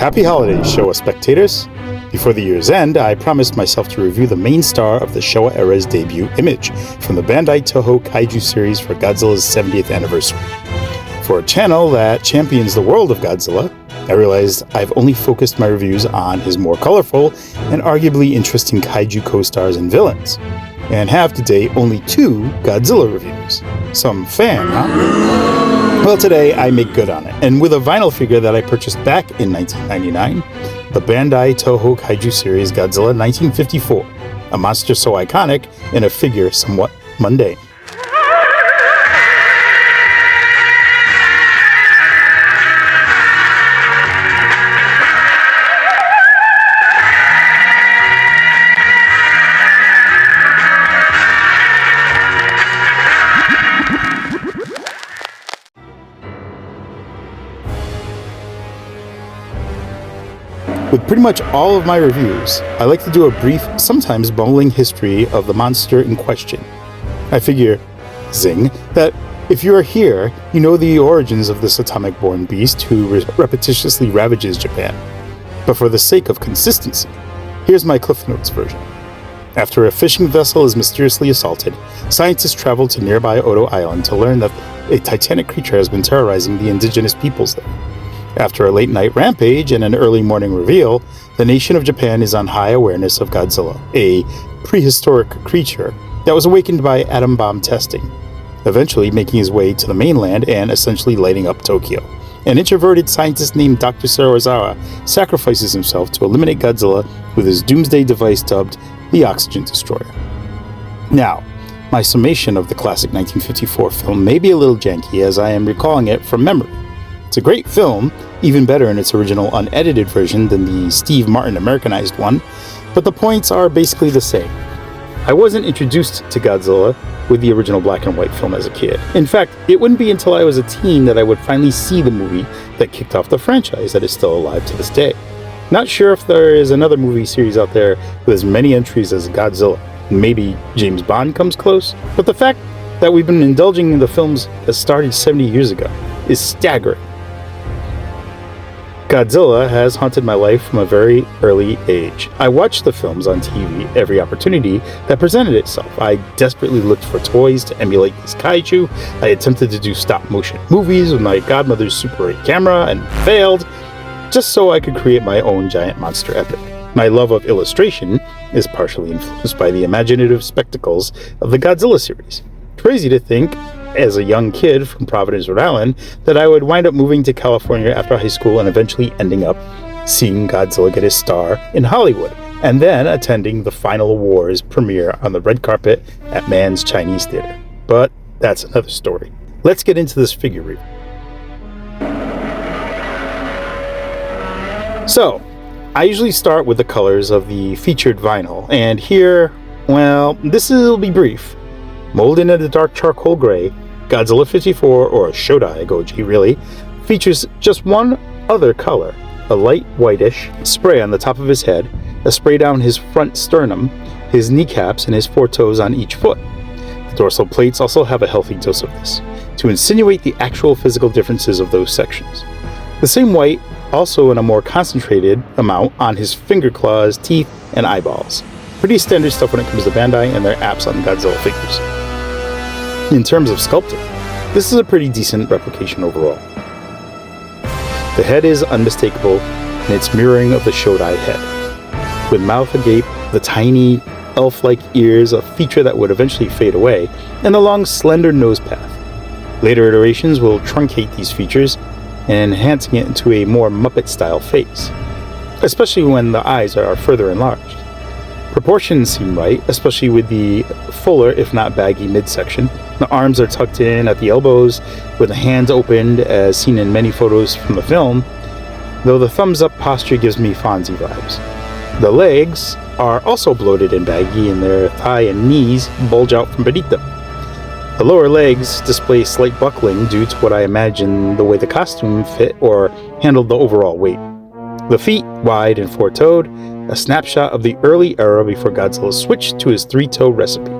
Happy holidays, Showa spectators! Before the year's end, I promised myself to review the main star of the Showa era's debut, Image, from the Bandai Toho Kaiju series for Godzilla's 70th anniversary. For a channel that champions the world of Godzilla, I realized I've only focused my reviews on his more colorful and arguably interesting kaiju co-stars and villains, and have to date only 2 Godzilla reviews. Some fan, huh? Well, today I make good on it, and with a vinyl figure that I purchased back in 1999, the Bandai Toho Kaiju series Godzilla 1954, a monster so iconic and a figure somewhat mundane. With pretty much all of my reviews, I like to do a brief, sometimes bumbling history of the monster in question. I figure, zing, that if you are here, you know the origins of this atomic-born beast who repetitiously ravages Japan. But for the sake of consistency, here's my Cliff Notes version. After a fishing vessel is mysteriously assaulted, scientists travel to nearby Odo Island to learn that a titanic creature has been terrorizing the indigenous peoples there. After a late-night rampage and an early morning reveal, the nation of Japan is on high awareness of Godzilla, a prehistoric creature that was awakened by atom bomb testing, eventually making his way to the mainland and essentially lighting up Tokyo. An introverted scientist named Dr. Sarazawa sacrifices himself to eliminate Godzilla with his doomsday device dubbed the Oxygen Destroyer. Now, my summation of the classic 1954 film may be a little janky as I am recalling it from memory. It's a great film, even better in its original unedited version than the Steve Martin Americanized one, but the points are basically the same. I wasn't introduced to Godzilla with the original black and white film as a kid. In fact, it wouldn't be until I was a teen that I would finally see the movie that kicked off the franchise that is still alive to this day. Not sure if there is another movie series out there with as many entries as Godzilla. Maybe James Bond comes close, but the fact that we've been indulging in the films that started 70 years ago is staggering. Godzilla has haunted my life from a very early age. I watched the films on TV every opportunity that presented itself. I desperately looked for toys to emulate this kaiju. I attempted to do stop-motion movies with my godmother's Super 8 camera and failed, just so I could create my own giant monster epic. My love of illustration is partially influenced by the imaginative spectacles of the Godzilla series. Crazy to think, as a young kid from Providence, Rhode Island, that I would wind up moving to California after high school and eventually ending up seeing Godzilla get his star in Hollywood, and then attending the Final Wars premiere on the red carpet at Mann's Chinese Theater. But that's another story. Let's get into this figure review. So, I usually start with the colors of the featured vinyl, and here, well, this will be brief. Molded in a dark charcoal gray, Godzilla 54, or Shodaigojira really, features just one other color, a light whitish spray on the top of his head, a spray down his front sternum, his kneecaps, and his 4 toes on each foot. The dorsal plates also have a healthy dose of this, to insinuate the actual physical differences of those sections. The same white, also in a more concentrated amount, on his finger claws, teeth, and eyeballs. Pretty standard stuff when it comes to Bandai and their apps on Godzilla figures. In terms of sculpting, this is a pretty decent replication overall. The head is unmistakable in its mirroring of the Shodai head. With mouth agape, the tiny, elf-like ears, a feature that would eventually fade away, and the long, slender nose path. Later iterations will truncate these features, and enhancing it into a more Muppet-style face, especially when the eyes are further enlarged. Proportions seem right, especially with the fuller, if not baggy, midsection. The arms are tucked in at the elbows, with the hands opened, as seen in many photos from the film, though the thumbs-up posture gives me Fonzie vibes. The legs are also bloated and baggy, and their thigh and knees bulge out from beneath them. The lower legs display slight buckling due to what I imagine the way the costume fit or handled the overall weight. The feet, wide and 4-toed, a snapshot of the early era before Godzilla switched to his 3-toe recipe.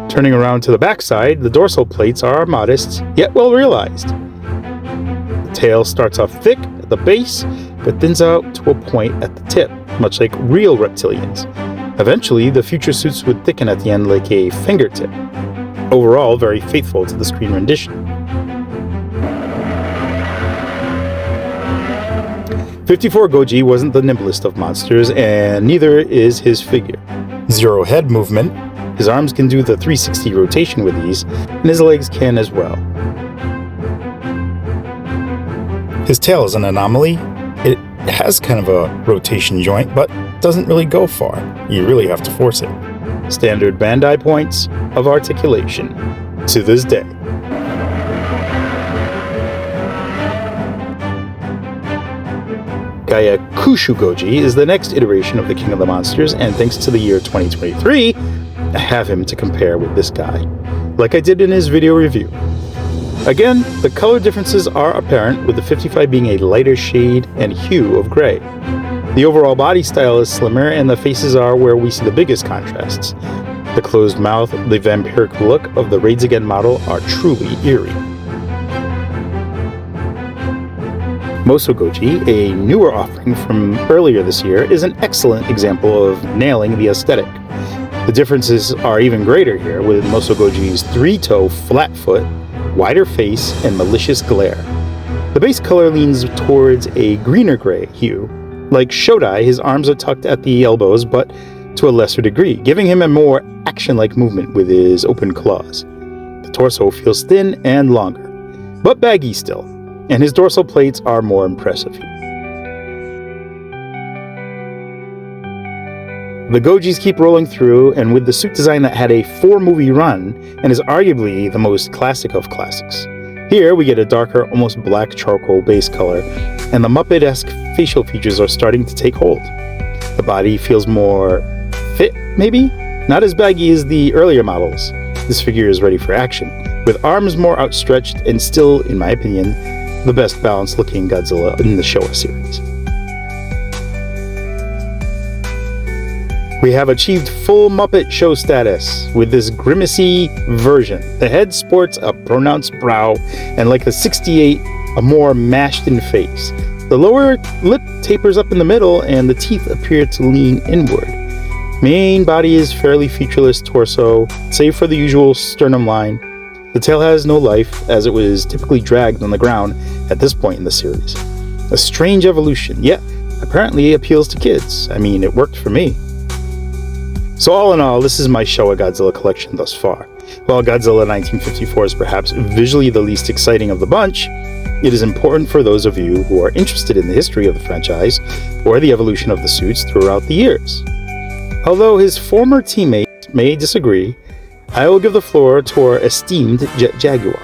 Turning around to the backside, the dorsal plates are modest, yet well realized. The tail starts off thick at the base, but thins out to a point at the tip, much like real reptilians. Eventually, the future suits would thicken at the end like a fingertip. Overall, very faithful to the screen rendition. 54 Goji wasn't the nimblest of monsters, and neither is his figure. Zero head movement, his arms can do the 360 rotation with ease, and his legs can as well. His tail is an anomaly. It has kind of a rotation joint, but doesn't really go far. You really have to force it. Standard Bandai points of articulation to this day. Kushu Goji is the next iteration of the King of the Monsters, and thanks to the year 2023, I have him to compare with this guy, like I did in his video review. Again, the color differences are apparent, with the 55 being a lighter shade and hue of gray. The overall body style is slimmer, and the faces are where we see the biggest contrasts. The closed mouth, the vampiric look of the Raids Again model are truly eerie. Moso Goji, a newer offering from earlier this year, is an excellent example of nailing the aesthetic. The differences are even greater here, with Moso Goji's 3-toe flat foot, wider face, and malicious glare. The base color leans towards a greener gray hue. Like Shodai, his arms are tucked at the elbows, but to a lesser degree, giving him a more action-like movement with his open claws. The torso feels thin and longer, but baggy still, and his dorsal plates are more impressive. The Gojis keep rolling through, and with the suit design that had a 4-movie run and is arguably the most classic of classics. Here we get a darker, almost black charcoal base color, and the Muppet-esque facial features are starting to take hold. The body feels more fit, maybe? Not as baggy as the earlier models. This figure is ready for action, with arms more outstretched and still, in my opinion, the best balanced looking Godzilla in the Showa series. We have achieved full Muppet show status with this grimacy version. The head sports a pronounced brow, and like the 68, a more mashed-in face. The lower lip tapers up in the middle, and the teeth appear to lean inward. Main body is fairly featureless torso, save for the usual sternum line. The tail has no life, as it was typically dragged on the ground at this point in the series. A strange evolution, yet apparently appeals to kids. I mean, it worked for me. So all in all, this is my Showa Godzilla collection thus far. While Godzilla 1954 is perhaps visually the least exciting of the bunch, it is important for those of you who are interested in the history of the franchise or the evolution of the suits throughout the years. Although his former teammates may disagree, I will give the floor to our esteemed Jet Jaguar.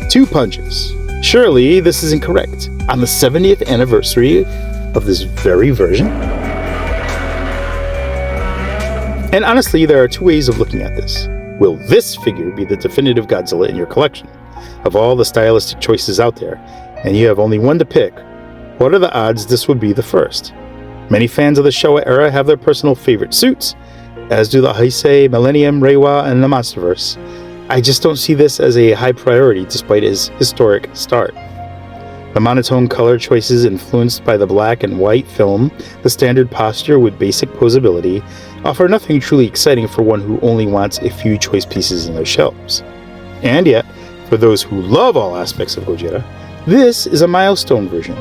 Two punches. Surely this is incorrect. On the 70th anniversary of this very version? And honestly, there are two ways of looking at this. Will this figure be the definitive Godzilla in your collection? Of all the stylistic choices out there, and you have only one to pick, what are the odds this would be the first? Many fans of the Showa era have their personal favorite suits, as do the Heisei, Millennium, Reiwa, and the Monsterverse. I just don't see this as a high priority despite his historic start. The monotone color choices influenced by the black and white film, the standard posture with basic posability, offer nothing truly exciting for one who only wants a few choice pieces in their shelves. And yet, for those who love all aspects of Gojira, this is a milestone version.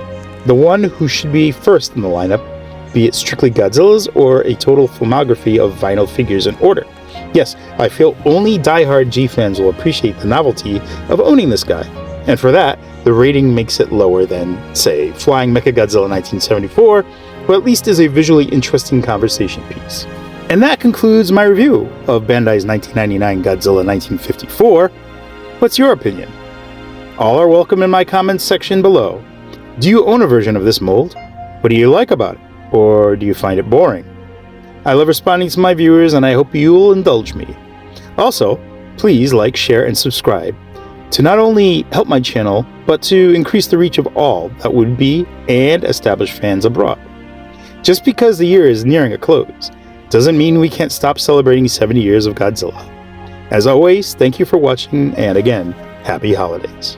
The one who should be first in the lineup, be it strictly Godzilla's or a total filmography of vinyl figures in order. Yes, I feel only die-hard G fans will appreciate the novelty of owning this guy, and for that, the rating makes it lower than, say, Flying Mechagodzilla 1974, but at least is a visually interesting conversation piece. And that concludes my review of Bandai's 1999 Godzilla 1954. What's your opinion? All are welcome in my comments section below. Do you own a version of this mold? What do you like about it? Or do you find it boring? I love responding to my viewers, and I hope you will indulge me. Also, please like, share, and subscribe to not only help my channel, but to increase the reach of all that would be and established fans abroad. Just because the year is nearing a close doesn't mean we can't stop celebrating 70 years of Godzilla. As always, thank you for watching, and again, happy holidays.